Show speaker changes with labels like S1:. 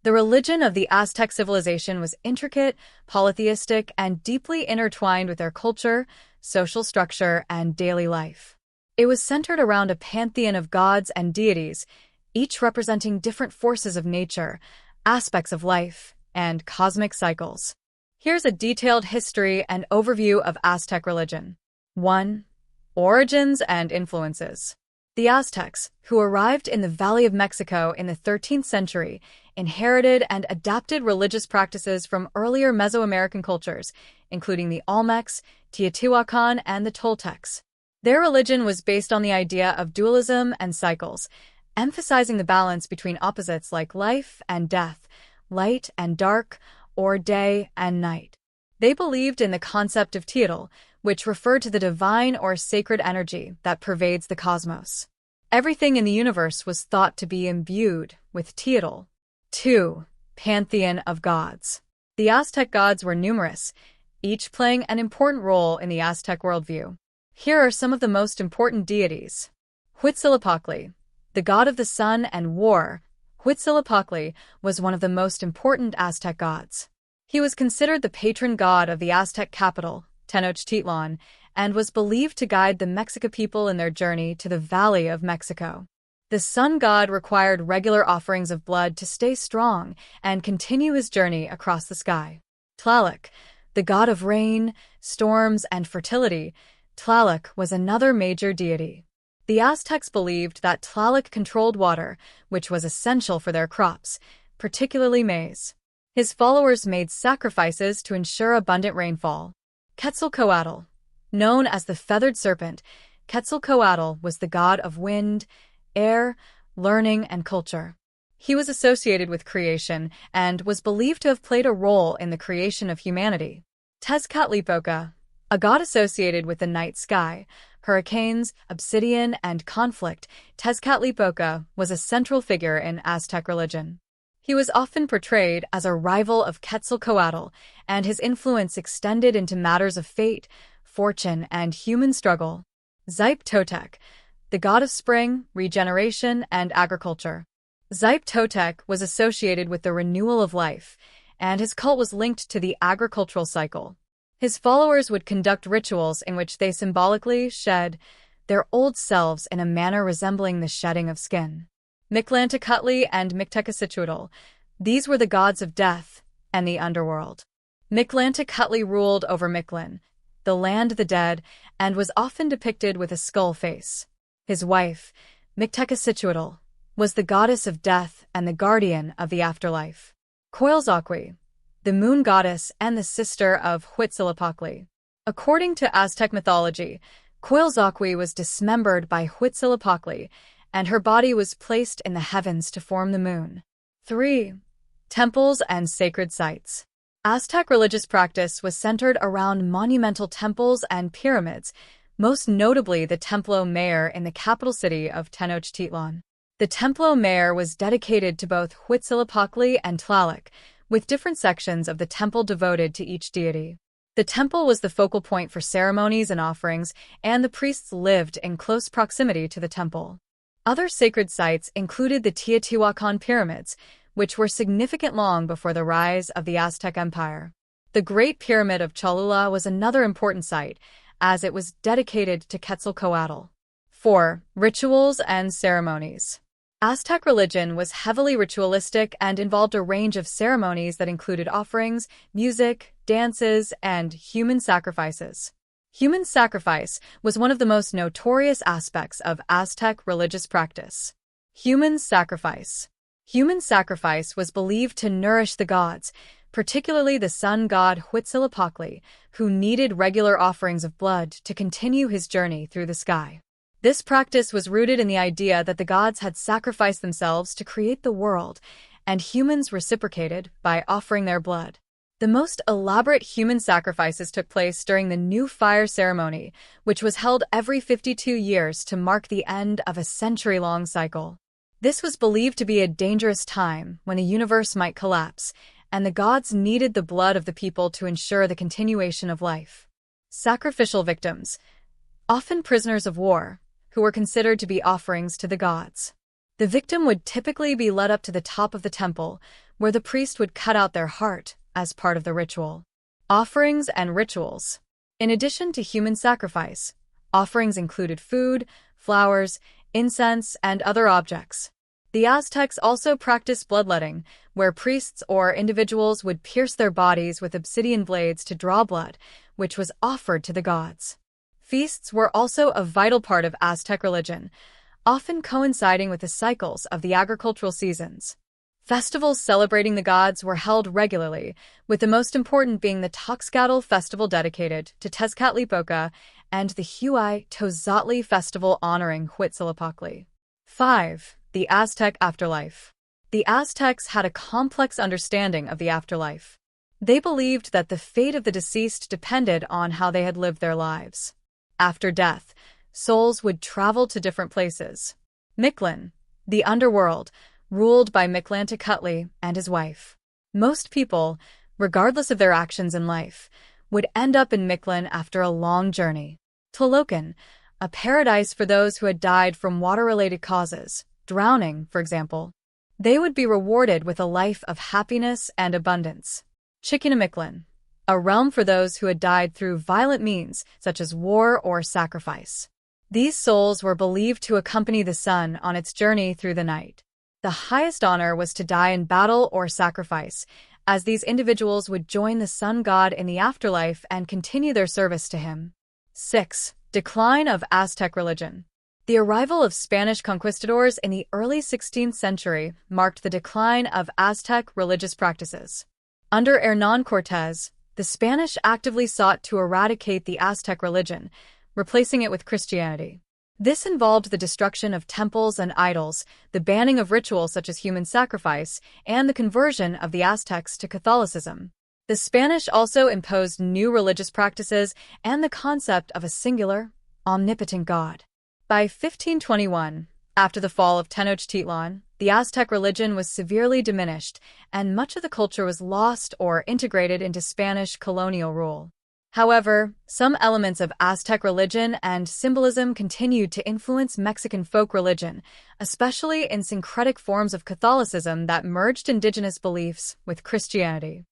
S1: The religion of the Aztec civilization was intricate, polytheistic, and deeply intertwined with their culture, social structure, and daily life. It was centered around a pantheon of gods and deities, each representing different forces of nature, aspects of life, and cosmic cycles. Here's a detailed history and overview of Aztec religion. 1. Origins and influences. The Aztecs, who arrived in the Valley of Mexico in the 13th century, inherited and adapted religious practices from earlier Mesoamerican cultures, including the Olmecs, Teotihuacan, and the Toltecs. Their religion was based on the idea of dualism and cycles, emphasizing the balance between opposites like life and death, light and dark, or day and night. They believed in the concept of Teotl, which referred to the divine or sacred energy that pervades the cosmos. Everything in the universe was thought to be imbued with Teotl. 2. Pantheon of gods. The Aztec gods were numerous, each playing an important role in the Aztec worldview. Here are some of the most important deities. Huitzilopochtli, the god of the sun and war. Huitzilopochtli was one of the most important Aztec gods. He was considered the patron god of the Aztec capital, Tenochtitlan, and was believed to guide the Mexica people in their journey to the Valley of Mexico. The sun god required regular offerings of blood to stay strong and continue his journey across the sky. Tlaloc, the god of rain, storms, and fertility. Tlaloc was another major deity. The Aztecs believed that Tlaloc controlled water, which was essential for their crops, particularly maize. His followers made sacrifices to ensure abundant rainfall. Quetzalcoatl, known as the feathered serpent, Quetzalcoatl was the god of wind, air, learning, and culture. He was associated with creation and was believed to have played a role in the creation of humanity. Tezcatlipoca, a god associated with the night sky, hurricanes, obsidian, and conflict, Tezcatlipoca was a central figure in Aztec religion. He was often portrayed as a rival of Quetzalcoatl, and his influence extended into matters of fate, fortune, and human struggle. Xipe-Totec, the god of spring, regeneration, and agriculture. Xipe-Totec was associated with the renewal of life, and his cult was linked to the agricultural cycle. His followers would conduct rituals in which they symbolically shed their old selves in a manner resembling the shedding of skin. Mictlantecutli and Mictecacitluitl, these were the gods of death and the underworld. Mictlantecutli ruled over Mictlan, the land of the dead, and was often depicted with a skull face. His wife, Mictecacitluitl, was the goddess of death and the guardian of the afterlife. Coilzauqui, the moon goddess and the sister of Huitzilopochtli. According to Aztec mythology, Coilzauqui was dismembered by Huitzilopochtli, and her body was placed in the heavens to form the moon. 3. Temples and sacred sites. Aztec religious practice was centered around monumental temples and pyramids, most notably the Templo Mayor in the capital city of Tenochtitlan. The Templo Mayor was dedicated to both Huitzilopochtli and Tlaloc, with different sections of the temple devoted to each deity. The temple was the focal point for ceremonies and offerings, and the priests lived in close proximity to the temple. Other sacred sites included the Teotihuacan pyramids, which were significant long before the rise of the Aztec Empire. The Great Pyramid of Cholula was another important site, as it was dedicated to Quetzalcoatl. 4. Rituals and ceremonies. Aztec religion was heavily ritualistic and involved a range of ceremonies that included offerings, music, dances, and human sacrifices. Human sacrifice was one of the most notorious aspects of Aztec religious practice. Human sacrifice. Human sacrifice was believed to nourish the gods, particularly the sun god Huitzilopochtli, who needed regular offerings of blood to continue his journey through the sky. This practice was rooted in the idea that the gods had sacrificed themselves to create the world, and humans reciprocated by offering their blood. The most elaborate human sacrifices took place during the New Fire ceremony, which was held every 52 years to mark the end of a century-long cycle. This was believed to be a dangerous time when the universe might collapse, and the gods needed the blood of the people to ensure the continuation of life. Sacrificial victims, often prisoners of war, who were considered to be offerings to the gods. The victim would typically be led up to the top of the temple, where the priest would cut out their heart as part of the ritual. Offerings and rituals. In addition to human sacrifice, offerings included food, flowers, incense, and other objects. The Aztecs also practiced bloodletting, where priests or individuals would pierce their bodies with obsidian blades to draw blood, which was offered to the gods. Feasts were also a vital part of Aztec religion, often coinciding with the cycles of the agricultural seasons. Festivals celebrating the gods were held regularly, with the most important being the Toxcatl festival dedicated to Tezcatlipoca and the Huitzilopochtli festival honoring Huitzilopochtli. 5. The Aztec afterlife. The Aztecs had a complex understanding of the afterlife. They believed that the fate of the deceased depended on how they had lived their lives. After death, souls would travel to different places. Mictlan, the underworld, ruled by Mictlantecuhtli and his wife. Most people, regardless of their actions in life, would end up in Mictlan after a long journey. Tlaloc, a paradise for those who had died from water-related causes, drowning, for example. They would be rewarded with a life of happiness and abundance. Chicanamictlan, a realm for those who had died through violent means, such as war or sacrifice. These souls were believed to accompany the sun on its journey through the night. The highest honor was to die in battle or sacrifice, as these individuals would join the sun god in the afterlife and continue their service to him. 6. Decline of Aztec religion. The arrival of Spanish conquistadors in the early 16th century marked the decline of Aztec religious practices. Under Hernán Cortés, the Spanish actively sought to eradicate the Aztec religion, replacing it with Christianity. This involved the destruction of temples and idols, the banning of rituals such as human sacrifice, and the conversion of the Aztecs to Catholicism. The Spanish also imposed new religious practices and the concept of a singular, omnipotent God. By 1521, after the fall of Tenochtitlan, the Aztec religion was severely diminished, and much of the culture was lost or integrated into Spanish colonial rule. However, some elements of Aztec religion and symbolism continued to influence Mexican folk religion, especially in syncretic forms of Catholicism that merged indigenous beliefs with Christianity.